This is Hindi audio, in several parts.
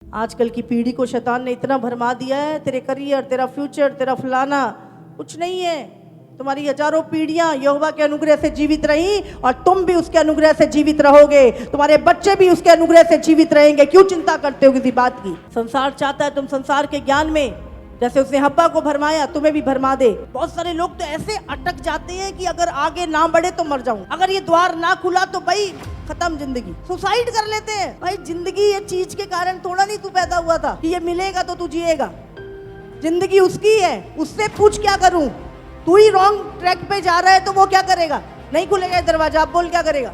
आजकल की पीढ़ी को शैतान ने इतना भरमा दिया है, तेरे करियर, तेरा फ्यूचर, तेरा फलाना कुछ नहीं है। तुम्हारी हजारों पीढ़ियां यहोवा के अनुग्रह से जीवित रही और तुम भी उसके अनुग्रह से जीवित रहोगे, तुम्हारे बच्चे भी उसके अनुग्रह से जीवित रहेंगे। क्यों चिंता करते हो किसी बात की? संसार चाहता है तुम संसार के ज्ञान में, जैसे उसने हब्बा को भरमाया तुम्हें भी भरमा दे। बहुत सारे लोग तो ऐसे अटक जाते हैं कि अगर आगे ना बढ़े तो मर जाऊं, अगर ये द्वार ना खुला तो भाई खत्म जिंदगी, सुसाइड कर लेते हैं। भाई जिंदगी ये चीज के कारण थोड़ा नहीं तू पैदा हुआ था कि ये मिलेगा तो तू जिएगा। जिंदगी उसकी है, उससे पूछ क्या करूं? तू ही रॉन्ग ट्रैक पे जा रहा है तो वो क्या करेगा? नहीं खुलेगा दरवाजा, आप बोल क्या करेगा?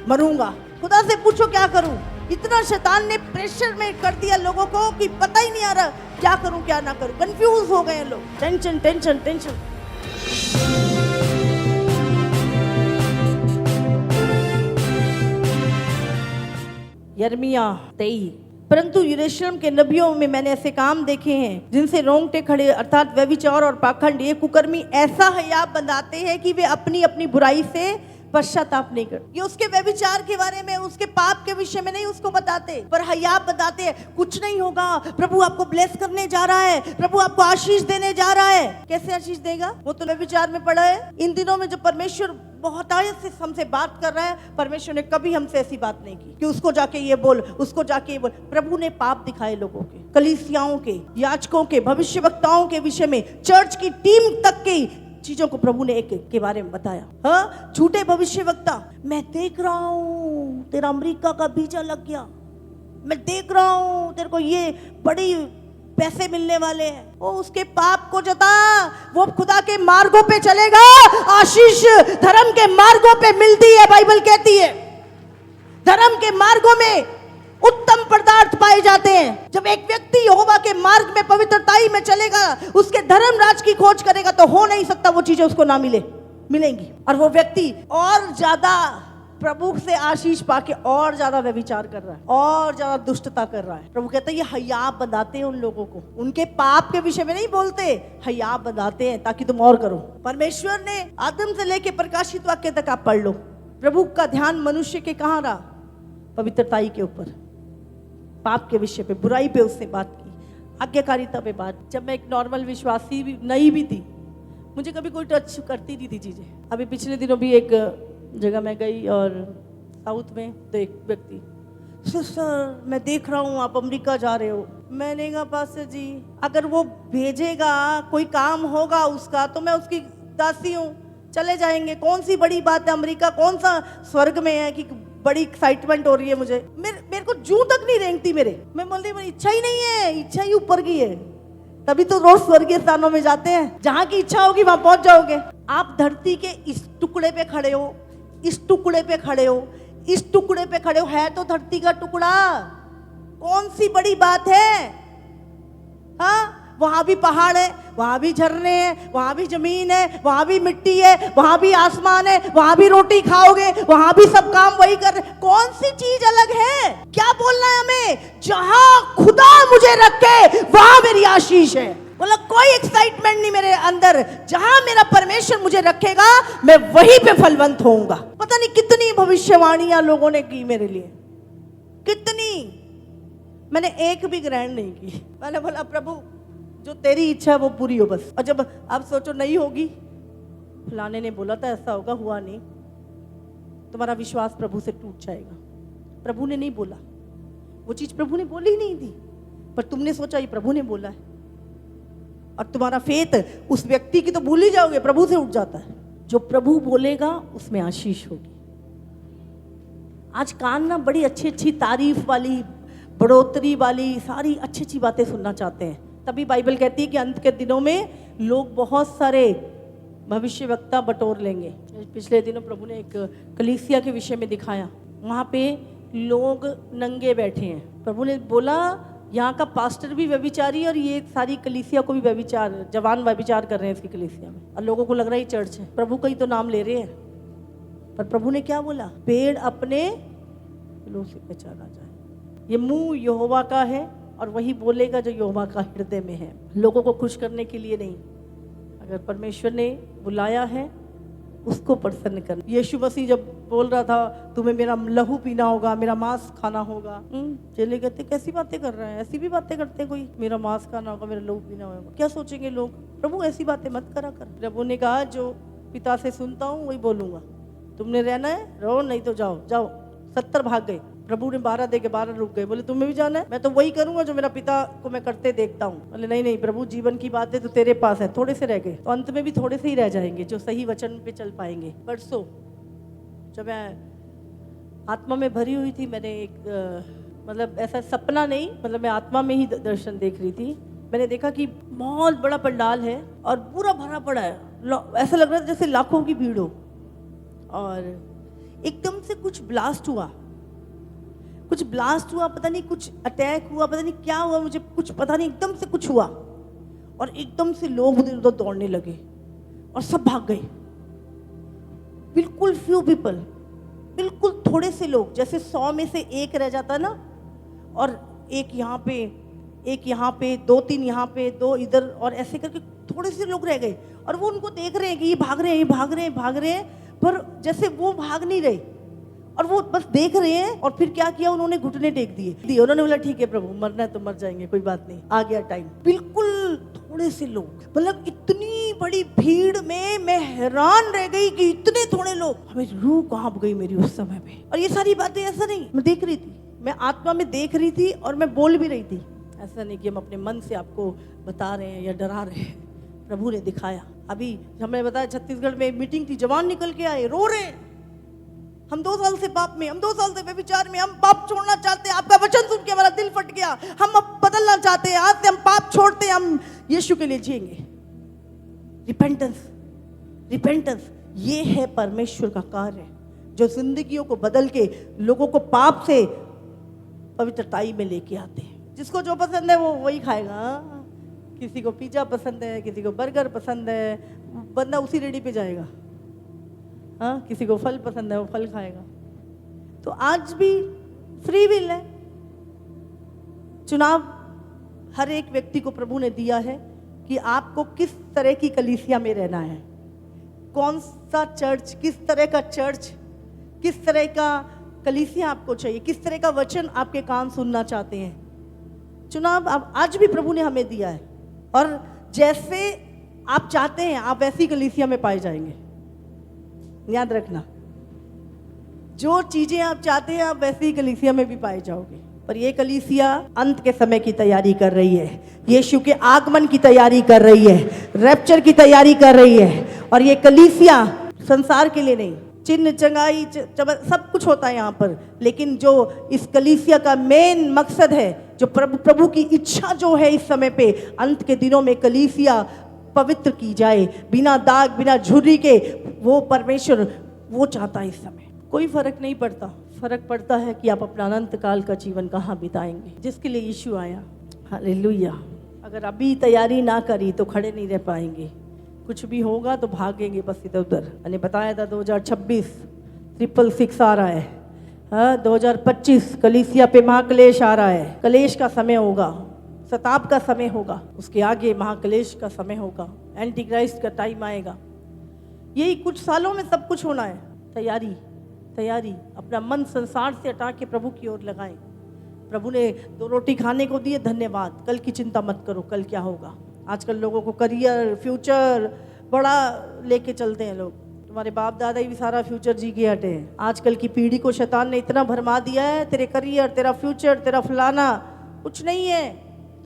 मरूंगा। खुदा से पूछो क्या करूं? इतना शैतान ने प्रेशर में कर दिया लोगों को कि पता ही नहीं आ रहा क्या करूं क्या ना करूं, कंफ्यूज हो गए लोग। Tension tension tension. यिर्मयाह 23। परंतु यरूशलेम के नबियों में मैंने ऐसे काम देखे हैं जिनसे रोंगटे खड़े अर्थात व्यभिचार और पाखंड, ये कुकर्मी ऐसा हया बंधाते हैं कि वे अपनी अपनी बुराई से पश्चाताप नहीं कर। ये उसके व्यभिचार के बारे में, उसके पाप के विषय में नहीं उसको बताते, पर हया बताते हैं। कुछ नहीं होगा, प्रभु आपको ब्लेस करने जा रहा है, प्रभु आपको आशीष देने जा रहा है। कैसे आशीष देगा? वो तो व्यभिचार में पड़ा है। इन दिनों में जब परमेश्वर बहुत आयत से हमसे बात कर रहा है, परमेश्वर ने कभी हमसे ऐसी बात नहीं की कि उसको जाके ये बोल, उसको जाके ये बोल। प्रभु ने पाप दिखाए लोगों के, कलीसियाओं के, याजकों के, भविष्यवक्ताओं के विषय में, चर्च की टीम तक की चीजों को प्रभु ने एक के बारे में बताया। हाँ, झूठे भविष्यवक्ता, मैं देख रहा हूं तेरा अमेरिका का वीजा लग गया, मैं देख रहा हूं तेरे को ये बड़ी पैसे मिलने वाले हैं। वो उसके पाप को जता, वो खुदा के मार्गों पे चलेगा। आशीष धर्म के मार्गों पे मिलती है, बाइबल कहती है। धर्म के मार्गों में उत्तम पदार्थ पाए जाते हैं। जब एक व्यक्ति यहोवा के मार्ग में, पवित्रताई में चलेगा, उसके धर्म राज की खोज करेगा, तो हो नहीं सकता वो चीजें उसको ना मिलेंगी। और वो व्यक्ति और ज्यादा प्रभु से आशीष पाके और ज्यादा व्यभिचार कर रहा है, और ज्यादा दुष्टता कर रहा है। प्रभु कहता है ये हया बंधाते हैं उन लोगों को, उनके पाप के विषय में नहीं बोलते, हया बंधाते हैं ताकि तुम और करो। परमेश्वर ने आदम से लेके प्रकाशित वाक्य तक आप पढ़ लो, प्रभु का ध्यान मनुष्य के कहाँ रहा? पवित्रताई के ऊपर, पाप के विषय पे, बुराई पे उसने बात की, आज्ञाकारिता पे बात। जब मैं एक नॉर्मल विश्वासी भी नई भी थी, मुझे कभी कोई टच करती नहीं थी चीजें। अभी पिछले दिनों भी एक जगह मैं गई और साउथ में, तो एक व्यक्ति, सिस्टर मैं देख रहा हूँ आप अमेरिका जा रहे हो। मैंने कहा पास्टर जी अगर वो भेजेगा, कोई काम होगा उसका, तो मैं उसकी दासी हूँ, चले जाएंगे। कौन सी बड़ी बात है, अमेरिका कौन सा स्वर्ग में है कि बड़ी एक्साइटमेंट हो रही है मुझे। मेरे को जू तक नहीं रेंगती मेरे। मैं बोलती मेरी इच्छा ही नहीं है, इच्छा ही ऊपर की है। तभी तो रोज स्वर्गीय स्थानों में जाते हैं, जहां की इच्छा होगी वहां पहुंच जाओगे। आप धरती के इस टुकड़े पे खड़े हो, इस टुकड़े पे खड़े हो, इस टुकड़े पे खड़े हो, है तो धरती का टुकड़ा। कौन सी बड़ी बात है? हाँ, वहां भी पहाड़ है, वहां भी झरने हैं, वहां भी जमीन है, वहां भी मिट्टी है, वहां भी आसमान है, वहां भी रोटी खाओगे, वहां भी सब काम वही कर रहे। कौन सी चीज अलग है? क्या बोलना है हमें? जहां खुदा मुझे रखे वहां मेरी आशीष है। बोला कोई एक्साइटमेंट नहीं मेरे अंदर, जहां मेरा परमेश्वर मुझे रखेगा मैं वहीं पे फलवंत होऊंगा। पता नहीं कितनी भविष्यवाणियां लोगों ने की मेरे लिए, कितनी, मैंने एक भी ग्रहण नहीं की। मैंने बोला प्रभु जो तेरी इच्छा है वो पूरी हो बस। और जब अब सोचो नहीं होगी, फलाने ने बोला था ऐसा होगा, हुआ नहीं, तुम्हारा विश्वास प्रभु से टूट जाएगा। प्रभु ने नहीं बोला, वो चीज प्रभु ने बोली ही नहीं थी, पर तुमने सोचा ये प्रभु ने बोला है, और तुम्हारा फेथ उस व्यक्ति की तो भूल ही जाओगे, प्रभु से उठ जाता है। जो प्रभु बोलेगा उसमें आशीष होगी। आज कान ना बड़ी अच्छी अच्छी तारीफ वाली, बढ़ोतरी वाली, सारी अच्छी अच्छी बातें सुनना चाहते हैं। तभी बाइबल कहती है कि अंत के दिनों में लोग बहुत सारे भविष्यवक्ता बटोर लेंगे। पिछले दिनों प्रभु ने एक कलीसिया के विषय में दिखाया, वहाँ पे लोग नंगे बैठे हैं। प्रभु ने बोला यहाँ का पास्टर भी व्यभिचारी है और ये सारी कलीसिया को भी व्यभिचार, जवान व्यभिचार कर रहे हैं इसकी कलीसिया में, और लोगों को लग रहा है ये चर्च है। प्रभु का ही तो नाम ले रहे हैं, पर प्रभु ने क्या बोला? पेड़ अपने फलों से पहचाना जाए। ये मुंह यहोवा का है और वही बोलेगा जो यहोवा का हृदय में है। लोगों को खुश करने के लिए नहीं, अगर परमेश्वर ने बुलाया है उसको प्रसन्न करना। यीशु मसीह जब बोल रहा था तुम्हें मेरा लहू पीना होगा, मेरा मांस खाना होगा, चेले कहते कैसी बातें कर रहे हैं, ऐसी भी बातें करते हैं कोई, मेरा मांस खाना होगा, मेरा लहू पीना होगा, क्या सोचेंगे लोग, प्रभु ऐसी बातें मत करा कर। प्रभु ने कहा जो पिता से सुनता हूँ वही बोलूंगा, तुमने रहना है रहो, नहीं तो जाओ जाओ। 70 भाग गए, प्रभु ने 12 दे के 12 रुक गए, बोले तुम्हें भी जाना है, मैं तो वही करूंगा जो मेरा पिता को मैं करते देखता हूँ। बोले नहीं नहीं प्रभु, जीवन की बातें तो तेरे पास है, थोड़े से रह गए, तो अंत में भी थोड़े से ही रह जाएंगे जो सही वचन पे चल पाएंगे। परसों जब मैं आत्मा में भरी हुई थी, मैंने एक मतलब ऐसा सपना नहीं, मतलब मैं आत्मा में ही दर्शन देख रही थी। मैंने देखा कि बहुत बड़ा पंडाल है और पूरा भरा पड़ा है, ऐसा लग रहा था जैसे लाखों की भीड़ हो, और एकदम से कुछ ब्लास्ट हुआ, पता नहीं कुछ अटैक हुआ, पता नहीं क्या हुआ, मुझे कुछ पता नहीं, एकदम से कुछ हुआ और एकदम से लोग उधर उधर दौड़ने लगे और सब भाग गए। बिल्कुल फ्यू पीपल, बिल्कुल थोड़े से लोग, जैसे 100 में से एक रह जाता ना, और एक यहाँ पे, एक यहाँ पे, 2-3 यहाँ पे, 2 इधर, और ऐसे करके थोड़े से लोग रह गए। और वो उनको देख रहे हैं कि ये भाग रहे हैं, ये भाग रहे हैं, भाग रहे हैं, पर जैसे वो भाग नहीं रहे और वो बस देख रहे हैं। और फिर क्या किया, उन्होंने घुटने टेक दिए, उन्होंने बोला ठीक है प्रभु, मरना है तो मर जाएंगे, कोई बात नहीं, आ गया टाइम। बिल्कुल थोड़े से लोग, मतलब इतनी बड़ी भीड़ में मैं हैरान रह गई कि इतने थोड़े लोग, हमें रूह कांप गई मेरी उस समय पे। और ये सारी बातें ऐसा नहीं, मैं देख रही थी, मैं आत्मा में देख रही थी और मैं बोल भी रही थी। ऐसा नहीं कि हम अपने मन से आपको बता रहे हैं या डरा रहे हैं, प्रभु ने दिखाया। अभी हमने बताया छत्तीसगढ़ में मीटिंग थी, जवान निकल के आए, रो रहे हैं, हम 2 साल से पाप में, हम 2 साल से व्यभिचार में, हम पाप छोड़ना चाहते हैं, आपका वचन सुन के हमारा दिल फट गया, हम अब बदलना चाहते हैं, आज से हम पाप छोड़ते हैं, हम यीशु के लिए जिएंगे। रिपेंटेंस, रिपेंटेंस, ये है परमेश्वर का कार्य जो जिंदगियों को बदल के लोगों को पाप से पवित्रताई में लेके आते हैं। जिसको जो पसंद है वो वही खाएगा, किसी को पिज्जा पसंद है, किसी को बर्गर पसंद है, बंदा उसी रेडी पे जाएगा। हाँ, किसी को फल पसंद है वो फल खाएगा। तो आज भी फ्री विल है, चुनाव हर एक व्यक्ति को प्रभु ने दिया है कि आपको किस तरह की कलीसिया में रहना है, कौन सा चर्च, किस तरह का चर्च, किस तरह का कलीसिया आपको चाहिए, किस तरह का वचन आपके कान सुनना चाहते हैं। चुनाव अब आज भी प्रभु ने हमें दिया है, और जैसे आप चाहते हैं आप वैसी कलीसिया में पाए जाएंगे। याद रखना, जो चीजें आप चाहते हैं आप वैसी कलीसिया में भी पाए जाओगे। पर ये कलीसिया अंत के समय की तैयारी कर रही है, यीशु के आगमन की तैयारी कर रही है, रैप्चर की तैयारी कर रही है। और ये कलीसिया संसार के लिए नहीं, चिन्ह चंगाई सब कुछ होता है यहाँ पर, लेकिन जो इस कलीसिया का मेन मकसद है, जो प्रभु की इच्छा जो है इस समय पे, अंत के दिनों में कलीसिया पवित्र की जाए, बिना दाग बिना झुर्री के। वो परमेश्वर वो चाहता है इस समय। कोई फर्क नहीं पड़ता, फर्क पड़ता है कि आप अपना अनंत काल का जीवन कहाँ बिताएंगे, जिसके लिए यीशु आया। हालेलुया। अगर अभी तैयारी ना करी तो खड़े नहीं रह पाएंगे, कुछ भी होगा तो भागेंगे बस इधर उधर। मैंने बताया था 2026 666 आ रहा है, हाँ 2025 कलीसिया पे महाक्लेश आ रहा है। कलेश का समय होगा, सताप का समय होगा, उसके आगे महाक्लेश का समय होगा, एंटी क्राइस्ट का टाइम आएगा। यही कुछ सालों में सब कुछ होना है। तैयारी, तैयारी। अपना मन संसार से हटा के प्रभु की ओर लगाएं। प्रभु ने 2 रोटी खाने को दिए, धन्यवाद। कल की चिंता मत करो, कल क्या होगा। आजकल लोगों को करियर, फ्यूचर बड़ा लेके चलते हैं लोग। तुम्हारे बाप दादा ही भी सारा फ्यूचर जी के हटे हैं। आजकल की पीढ़ी को शैतान ने इतना भरमा दिया है, तेरे करियर, तेरा फ्यूचर, तेरा फलाना कुछ नहीं है।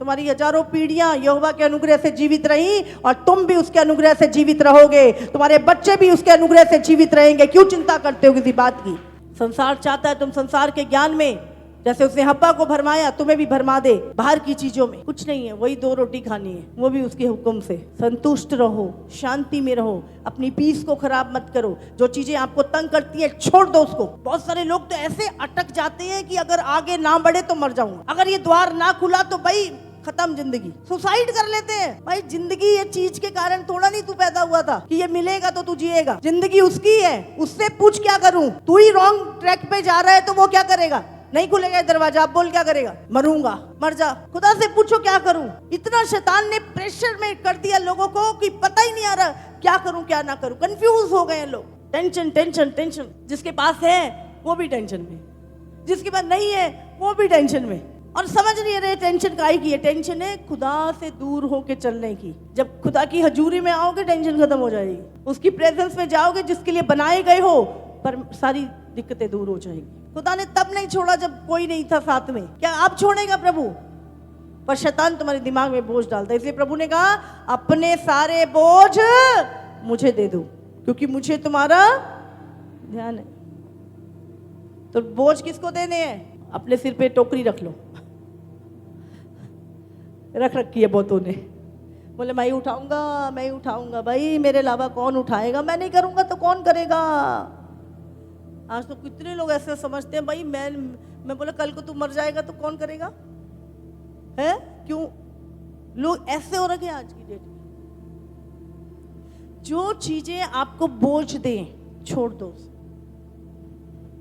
तुम्हारी हजारों पीढ़ियां यहोवा के अनुग्रह से जीवित रही और तुम भी उसके अनुग्रह से जीवित रहोगे, तुम्हारे बच्चे भी उसके अनुग्रह से जीवित रहेंगे। क्यों चिंता करते हो किसी बात की। संसार चाहता है तुम संसार के ज्ञान में, जैसे उसने हब्बा को भरमाया, तुम्हें भी भरमा दे बाहर की चीजों में। कुछ नहीं है, वही 2 रोटी खानी है, वो भी उसके हुक्म से। संतुष्ट रहो, शांति में रहो, अपनी पीस को खराब मत करो। जो चीजें आपको तंग करती है छोड़ दो उसको। बहुत सारे लोग तो ऐसे अटक जाते हैं कि अगर आगे ना बढ़े तो मर जाऊंगा, अगर ये द्वार ना खुला तो भाई खत्म जिंदगी, सुसाइड कर लेते हैं। भाई जिंदगी ये चीज के कारण थोड़ा नहीं तू पैदा हुआ था कि ये मिलेगा तो तू जिएगा। जिंदगी उसकी है, उससे पूछ क्या करूं। तू ही रॉन्ग ट्रैक पे जा रहा है तो वो क्या करेगा। नहीं खुलेगा दरवाजा, आप बोल क्या करेगा, मरूंगा, मर जा। खुदा से पूछो क्या करूं। इतना शैतान ने प्रेशर में कर दिया लोगों को कि पता ही नहीं आ रहा क्या करूं क्या ना करूं, कंफ्यूज हो गए हैं लोग। टेंशन टेंशन टेंशन, जिसके पास है वो भी टेंशन में, जिसके पास नहीं है वो भी टेंशन में, और समझ नहीं रहे टेंशन काहे की है। टेंशन है खुदा से दूर होके चलने की। जब खुदा की हजूरी में आओगे टेंशन खत्म हो जाएगी, उसकी प्रेजेंस में जाओगे जिसके लिए बनाए गए हो, पर सारी दिक्कतें दूर हो जाएगी। खुदा ने तब नहीं छोड़ा जब कोई नहीं था साथ में, क्या आप छोड़ेगा प्रभु? पर शैतान तुम्हारे दिमाग में बोझ डालता है, इसलिए प्रभु ने कहा अपने सारे बोझ मुझे दे दो, क्योंकि मुझे तुम्हारा ध्यान है। तो बोझ किसको देने हैं? अपने सिर पे टोकरी रख लो, रख रखी है बहुतों ने, बोले मैं ही उठाऊंगा मैं ही उठाऊंगा। भाई मेरे अलावा कौन उठाएगा? मैं नहीं करूंगा तो कौन करेगा? आज तो कितने लोग ऐसे समझते हैं, भाई मैं बोला कल को तू मर जाएगा तो कौन करेगा? है क्यों लोग ऐसे हो रखे आज की डेट में? जो चीजें आपको बोझ दें छोड़ दो।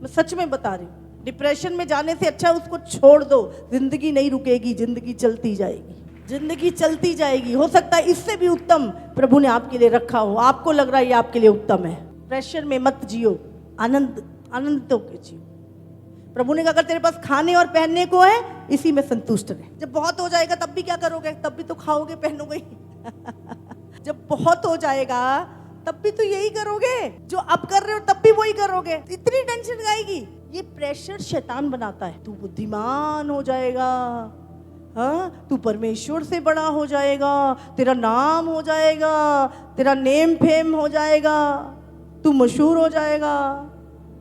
मैं सच में बता रही हूँ, डिप्रेशन में जाने से अच्छा उसको छोड़ दो। जिंदगी नहीं रुकेगी, जिंदगी चलती जाएगी, जिंदगी चलती जाएगी। हो सकता है इससे भी उत्तम प्रभु ने आपके लिए रखा हो, आपको लग रहा है ये आपके लिए उत्तम है। प्रेशर में मत जियो, आनंद होकर जियो। प्रभु ने कहा अगर तेरे पास खाने और पहनने को है इसी में संतुष्ट रहे। जब बहुत हो जाएगा तब भी क्या करोगे? तब भी तो खाओगे पहनोगे ही जब बहुत हो जाएगा तब भी तो यही करोगे जो अब कर रहे हो, तब भी वही करोगे। इतनी टेंशन आएगी। ये प्रेशर शैतान बनाता है। तू बुद्धिमान हो जाएगा, हाँ, तू परमेश्वर से बड़ा हो जाएगा, तेरा नाम हो जाएगा, तेरा नेम फेम हो जाएगा, तू मशहूर हो जाएगा।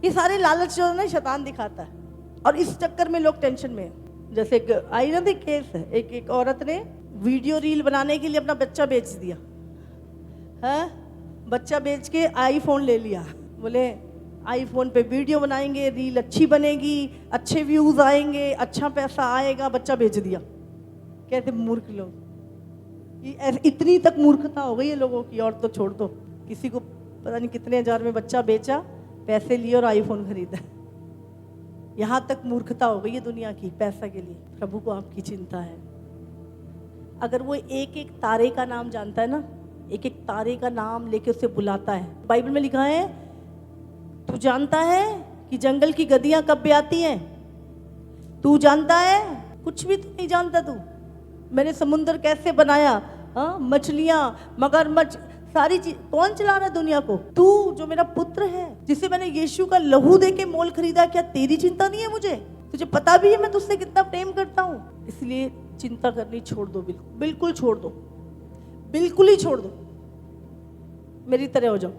ये सारे लालच जो है ना शैतान दिखाता है, और इस चक्कर में लोग टेंशन में है। जैसे एक आई ना थी केस है, एक औरत ने वीडियो रील बनाने के लिए अपना बच्चा बेच दिया है। बच्चा बेच के आईफोन ले लिया, बोले आईफोन पे वीडियो बनाएंगे, रील अच्छी बनेगी, अच्छे व्यूज आएंगे, अच्छा पैसा आएगा, बच्चा बेच दिया। कहते मूर्ख लोग, इतनी तक मूर्खता हो गई है लोगों की। और तो छोड़ दो, किसी को पता नहीं कितने हजार में बच्चा बेचा, पैसे लिए और आईफोन खरीदा। यहाँ तक मूर्खता हो गई है दुनिया की पैसा के लिए। प्रभु को आपकी चिंता है। अगर वो एक एक तारे का नाम जानता है ना, एक एक तारे का नाम लेके उसे बुलाता है। बाइबल में लिखा है तू जानता है कि जंगल की गधियां कब ब्याती हैं? तू जानता है? कुछ भी तो नहीं जानता तू। मैंने समुद्र कैसे बनाया, हाँ, मछलियां, मगरमच्छ, सारी चीज कौन चला रहा है दुनिया को? तू जो मेरा पुत्र है, जिसे मैंने यीशु का लहू दे के मोल खरीदा, क्या तेरी चिंता नहीं है मुझे? तुझे पता भी है मैं तुझसे कितना प्रेम करता हूँ। इसलिए चिंता करनी छोड़ दो, बिल्कुल छोड़ दो, बिल्कुल ही छोड़ दो। मेरी तरह हो जाओ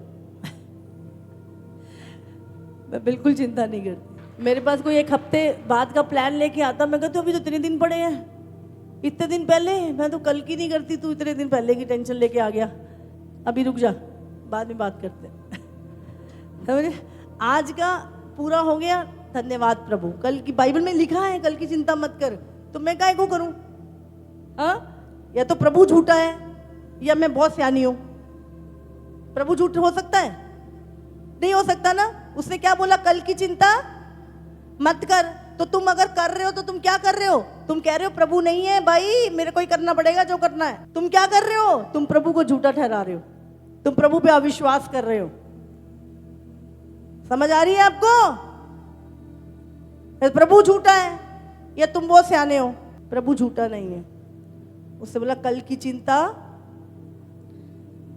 मैं बिल्कुल चिंता नहीं करती। मेरे पास कोई एक हफ्ते बाद का प्लान लेके आता, मैं कहती हूँ अभी तो इतने दिन पड़े हैं, इतने दिन पहले, मैं तो कल की नहीं करती, तू इतने दिन पहले की टेंशन लेके आ गया, अभी रुक जा, बाद में बात करते हैं आज का पूरा हो गया, धन्यवाद प्रभु। कल की बाइबल में लिखा है कल की चिंता मत कर, तो मैं काहे को करूं? हाँ, या तो प्रभु झूठा है या मैं बहुत सियानी हूं। प्रभु झूठ हो सकता है? नहीं हो सकता ना। उसने क्या बोला? कल की चिंता मत कर। तो तुम अगर कर रहे हो तो तुम क्या कर रहे हो? तुम कह रहे हो प्रभु नहीं है भाई, मेरे को ही करना पड़ेगा जो करना है। तुम क्या कर रहे हो? तुम प्रभु को झूठा ठहरा रहे हो, तुम प्रभु पे अविश्वास कर रहे हो। समझ आ रही है आपको? प्रभु झूठा है या तुम बहुत सियाने हो? प्रभु झूठा नहीं है। उससे बोला कल की चिंता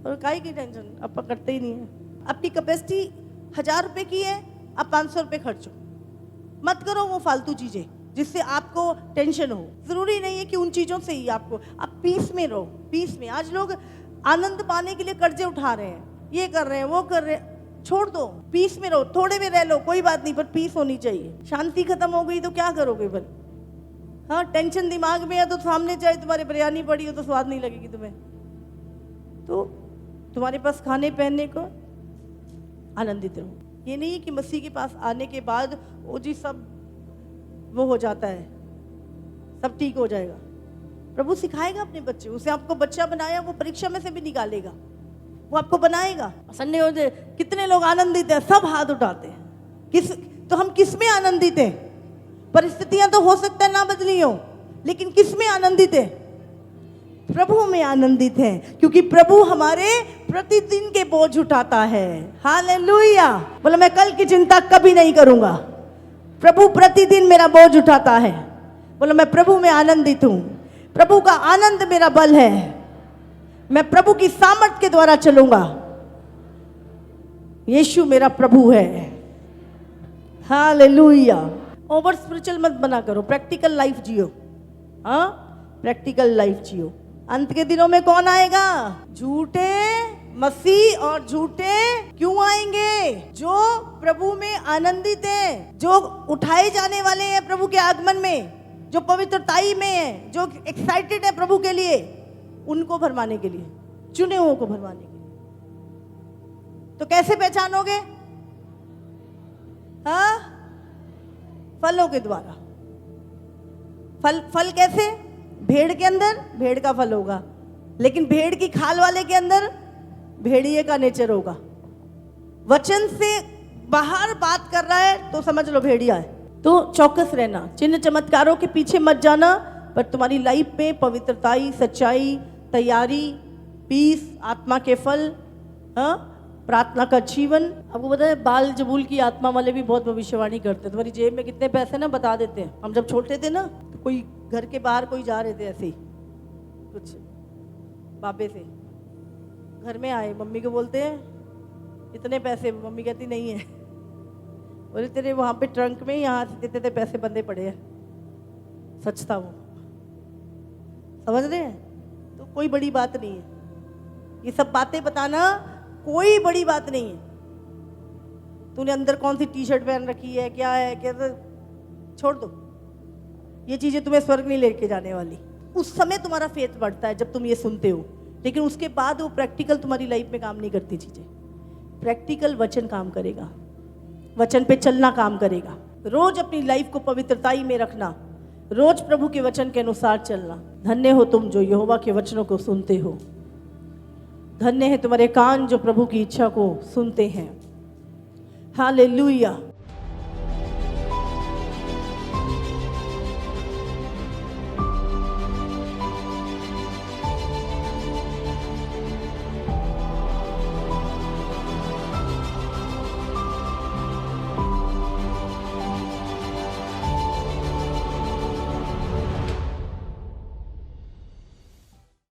और काहे की टेंशन, अब पकड़ते ही नहीं है। आपकी कैपेसिटी 1000 रुपए की है, आप 500 रुपए खर्चो, मत करो वो फालतू चीजें जिससे आपको टेंशन हो। जरूरी नहीं है कि उन चीजों से ही आपको, आप पीस में रहो, पीस में। आज लोग आनंद पाने के लिए कर्जे उठा रहे हैं, ये कर रहे हैं, वो कर रहे हैं, छोड़ दो, पीस में रहो। थोड़े में रह लो कोई बात नहीं, पर पीस होनी चाहिए। शांति खत्म हो गई तो क्या करोगे फिर? हाँ, टेंशन दिमाग में है तो सामने चाहे तुम्हारे बिरयानी पड़ी हो तो स्वाद नहीं लगेगी तुम्हें। तो तुम्हारे पास खाने पहनने को, आनंदित रहो। ये नहीं कि मसीह के पास आने के बाद वो जी सब वो हो जाता है, सब ठीक हो जाएगा। प्रभु सिखाएगा अपने बच्चे, उसे आपको बच्चा बनाया, वो परीक्षा में से भी निकालेगा, वो आपको बनाएगा। संडे हो जाए, कितने लोग आनंदित हैं? सब हाथ उठाते हैं। तो हम किस में आनंदित हैं? परिस्थितियां तो हो सकता है ना बदली हो, लेकिन किस में आनंदित है? प्रभु में आनंदित हैं, क्योंकि प्रभु हमारे प्रतिदिन के बोझ उठाता है। हालेलुया। बोलो मैं कल की चिंता कभी नहीं करूंगा, प्रभु प्रतिदिन मेरा बोझ उठाता है। बोलो मैं प्रभु में आनंदित हूं, प्रभु का आनंद मेरा बल है, मैं प्रभु की सामर्थ के द्वारा चलूंगा। यीशु मेरा प्रभु है। हालेलुया। ओवर स्पिरिचुअल मत बना करो, प्रैक्टिकल लाइफ जियो। हाँ, प्रैक्टिकल लाइफ जियो। अंत के दिनों में कौन आएगा? झूठे मसीह और झूठे क्यों आएंगे? जो प्रभु में आनंदित हैं, जो उठाए जाने वाले हैं प्रभु के आगमन में, जो पवित्रताई में है, जो एक्साइटेड है प्रभु के लिए, उनको भरमाने के लिए, चुने हुओं को भरमाने के लिए। तो कैसे पहचानोगे? हाँ, फलों के द्वारा। फल कैसे? भेड़ के अंदर भेड़ का फल होगा, लेकिन भेड़ की खाल वाले के अंदर भेड़िए का नेचर होगा। वचन से बाहर बात कर रहा है तो समझ लो भेड़िया है। तो चौकस रहना, चिन्ह चमत्कारों के पीछे मत जाना, पर तुम्हारी लाइफ में पवित्रताई, सच्चाई, तैयारी, पीस, आत्मा के फल, हाँ, प्रार्थना का जीवन। आपको पता है बाल जबूल की आत्मा वाले भी बहुत भविष्यवाणी करते हैं। तुम्हारी जेब में कितने पैसे ना बता देते हैं। हम जब छोटे थे ना, तो कोई घर के बाहर कोई जा रहे थे ऐसे ही, कुछ बाबे से घर में आए, मम्मी को बोलते हैं इतने पैसे, मम्मी कहती नहीं है, बोले तेरे वहाँ पे ट्रंक में यहाँ से इतने पैसे बंधे पड़े हैं। सच था वो, समझ रहे हैं? तो कोई बड़ी बात नहीं है, ये सब बातें बताना कोई बड़ी बात नहीं है। तूने अंदर कौन सी टी शर्ट पहन रखी है, क्या है, क्या, छोड़ दो, ये चीजें तुम्हें स्वर्ग नहीं लेके जाने वाली। उस समय तुम्हारा फेथ बढ़ता है जब तुम ये सुनते हो, लेकिन उसके बाद वो प्रैक्टिकल तुम्हारी लाइफ में काम नहीं करती चीजें। प्रैक्टिकल वचन काम करेगा, वचन पे चलना काम करेगा। रोज अपनी लाइफ को पवित्रताई में रखना, रोज प्रभु के वचन के अनुसार चलना। धन्य हो तुम जो यहोवा के वचनों को सुनते हो, धन्य है तुम्हारे कान जो प्रभु की इच्छा को सुनते हैं। हालेलुया।